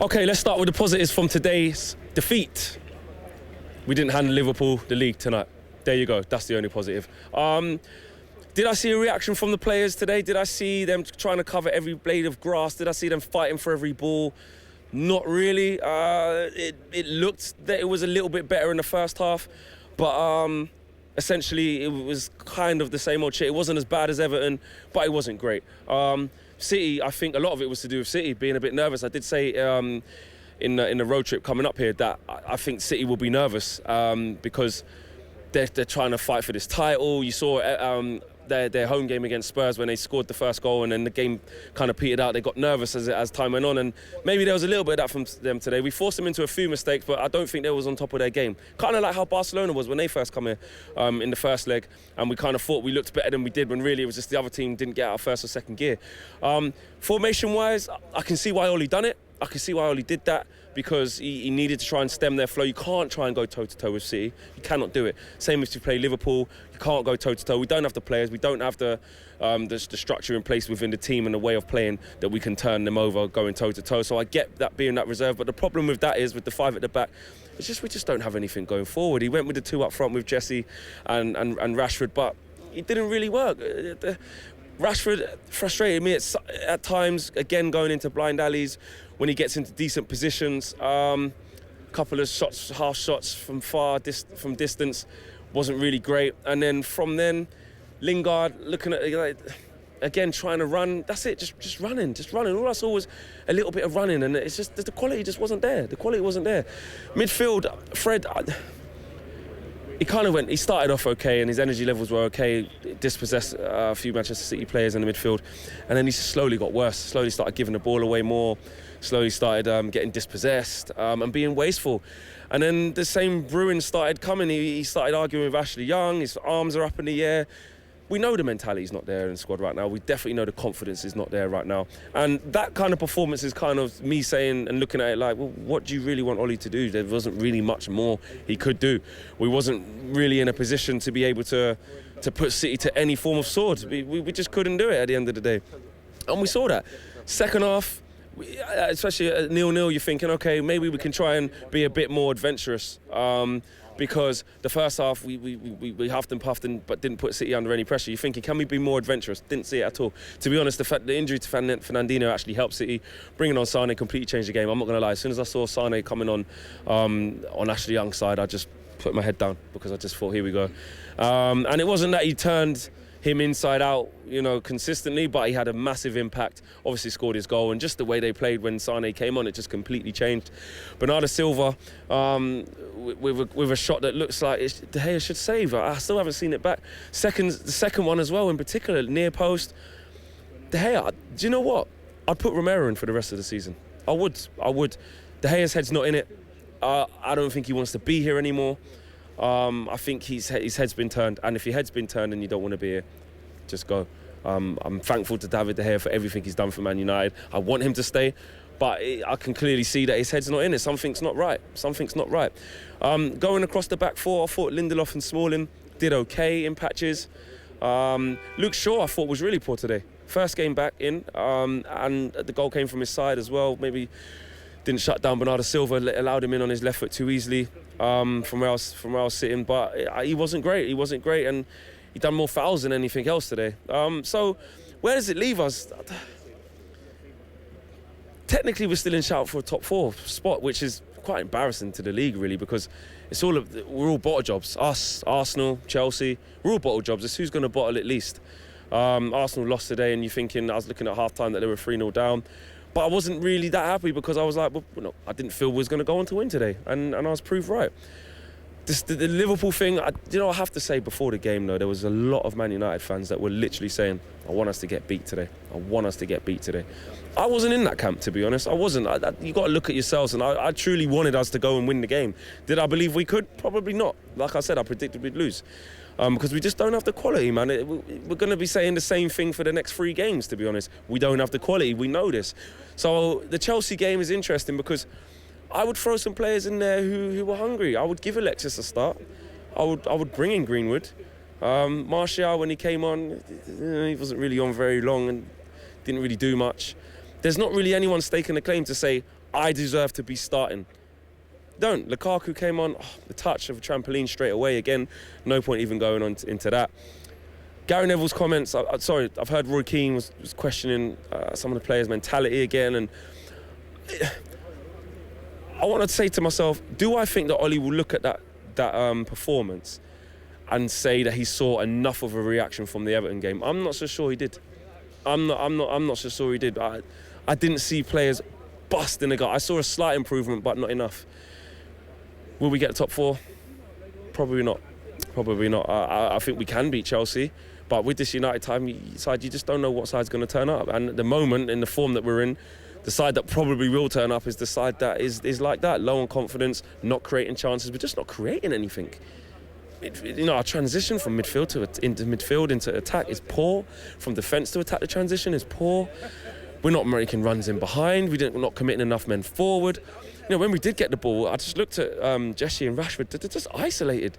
Okay, let's start with the positives from today's defeat. We didn't hand Liverpool the league tonight. There you go, that's the only positive. Did I see a reaction from the players today? Did I see them trying to cover every blade of grass? Did I see them fighting for every ball? Not really. It looked that it was a little bit better in the first half, but essentially it was kind of the same old shit. It wasn't as bad as Everton, but it wasn't great. City, I think a lot of it was to do with City being a bit nervous. I did say in the road trip coming up here that I think City will be nervous because they're trying to fight for this title. You saw their home game against Spurs when they scored the first goal and then the game kind of petered out. They got nervous as time went on, and maybe there was a little bit of that from them today. We forced them into a few mistakes, but I don't think they was on top of their game. Kind of like how Barcelona was when they first come here in the first leg, and we kind of thought we looked better than we did when really it was just the other team didn't get out of first or second gear. Formation-wise, I can see why Oli done it. I can see why Oli did that, because he needed to try and stem their flow. You can't try and go toe-to-toe with City. You cannot do it. Same as you play Liverpool. You can't go toe-to-toe. We don't have the players. We don't have the structure in place within the team and the way of playing that we can turn them over going toe-to-toe. So I get that being that reserve. But the problem with that is, with the five at the back, it's just we just don't have anything going forward. He went with the two up front with Jesse and Rashford, but it didn't really work. Rashford frustrated me at times, again going into blind alleys when he gets into decent positions. Couple of shots, half shots from from distance, wasn't really great. And then from then, Lingard looking at again trying to run. That's it, just running. All I saw was a little bit of running, and it's just the quality just wasn't there. The quality wasn't there. Midfield, Fred. He started off okay and his energy levels were okay, dispossessed a few Manchester City players in the midfield, and then he slowly got worse, slowly started giving the ball away more, slowly started getting dispossessed and being wasteful. And then the same ruin started coming. He started arguing with Ashley Young, his arms are up in the air. We know the mentality's not there in the squad right now. We definitely know the confidence is not there right now. And that kind of performance is kind of me saying and looking at it like, well, what do you really want Oli to do? There wasn't really much more he could do. We wasn't really in a position to be able to put City to any form of sword. We just couldn't do it at the end of the day. And we saw that. Second half, especially at 0-0, you're thinking, okay, maybe we can try and be a bit more adventurous. Because the first half we huffed and puffed but didn't put City under any pressure. You're thinking, can we be more adventurous? Didn't see it at all. To be honest, the injury to Fernandinho actually helped City. Bringing on Sane completely changed the game. I'm not going to lie. As soon as I saw Sane coming on Ashley Young's side, I just put my head down because I just thought, here we go. And it wasn't that he turned him inside out, consistently, but he had a massive impact. Obviously scored his goal, and just the way they played when Sane came on, it just completely changed. Bernardo Silva, with a shot that looks like De Gea should save. I still haven't seen it back. The second one as well, in particular, near post. De Gea, do you know what? I'd put Romero in for the rest of the season. I would. De Gea's head's not in it. I don't think he wants to be here anymore. I think his head's been turned, and if your head's been turned and you don't want to be here, just go. I'm thankful to David De Gea for everything he's done for Man United. I want him to stay, but I can clearly see that his head's not in it. Something's not right. Going across the back four, I thought Lindelof and Smalling did okay in patches. Luke Shaw, I thought, was really poor today. First game back in, and the goal came from his side as well. Maybe didn't shut down Bernardo Silva, allowed him in on his left foot too easily from where I was sitting. But he wasn't great, and he done more fouls than anything else today. So where does it leave us? Technically, we're still in shout for a top four spot, which is quite embarrassing to the league, really, because we're all bottle jobs. Us, Arsenal, Chelsea, we're all bottle jobs. It's who's going to bottle it least. Arsenal lost today, and you're thinking, I was looking at half-time that they were 3-0 down. But I wasn't really that happy because I was like, well, no, I didn't feel we was going to go on to win today. And I was proved right. The Liverpool thing, I have to say before the game, though, there was a lot of Man United fans that were literally saying, I want us to get beat today. I wasn't in that camp, to be honest. I wasn't. You got to look at yourselves, and I truly wanted us to go and win the game. Did I believe we could? Probably not. Like I said, I predicted we'd lose. Because we just don't have the quality, man. We're going to be saying the same thing for the next 3 games, to be honest. We don't have the quality. We know this. So the Chelsea game is interesting because I would throw some players in there who were hungry. I would give Alexis a start. I would bring in Greenwood. Martial, when he came on, he wasn't really on very long and didn't really do much. There's not really anyone staking a claim to say, I deserve to be starting. Don't. Lukaku came on, the touch of a trampoline straight away. Again, no point even going on into that. Gary Neville's comments, I've heard Roy Keane was questioning some of the players' mentality again, and I want to say to myself, do I think that Ollie will look at that performance and say that he saw enough of a reaction from the Everton game? I'm not so sure he did. I'm not so sure he did. I didn't see players busting the gut. I saw a slight improvement, but not enough. Will we get the top 4? Probably not. Probably not. I think we can beat Chelsea, but with this United side, you just don't know what side's going to turn up. And at the moment, in the form that we're in, the side that probably will turn up is the side that is like that, low on confidence, not creating chances, but just not creating anything. Our transition from midfield into midfield into attack is poor. From defence to attack, the transition is poor. We're not making runs in behind. We're not committing enough men forward. When we did get the ball, I just looked at Jesse and Rashford. They're just isolated.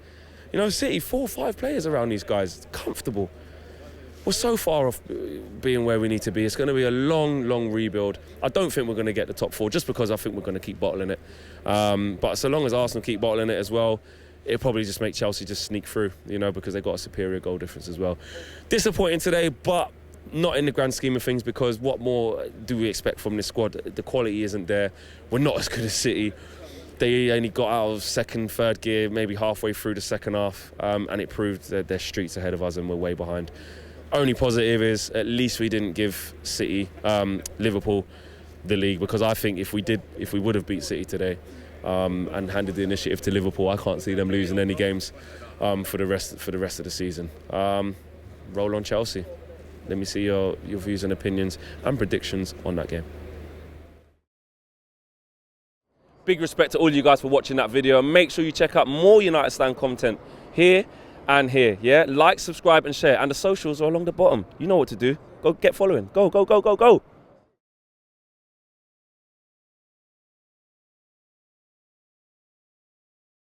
City, 4 or 5 players around these guys, comfortable. We're so far off being where we need to be. It's going to be a long, long rebuild. I don't think we're going to get the top 4 just because I think we're going to keep bottling it. But so long as Arsenal keep bottling it as well, it'll probably just make Chelsea just sneak through, because they've got a superior goal difference as well. Disappointing today, but not in the grand scheme of things, because what more do we expect from this squad? The quality isn't there. We're not as good as City. They only got out of second, third gear, maybe halfway through the second half, and it proved that they're streets ahead of us and we're way behind. Only positive is at least we didn't give City, Liverpool, the league, because I think if we would have beat City today and handed the initiative to Liverpool, I can't see them losing any games for the rest of the season. Roll on Chelsea. Let me see your views and opinions and predictions on that game. Big respect to all you guys for watching that video, and make sure you check out more United Stand content here and here. Yeah, like, subscribe and share, and the socials are along the bottom. You know what to do. Go get following. Go, go, go, go, go.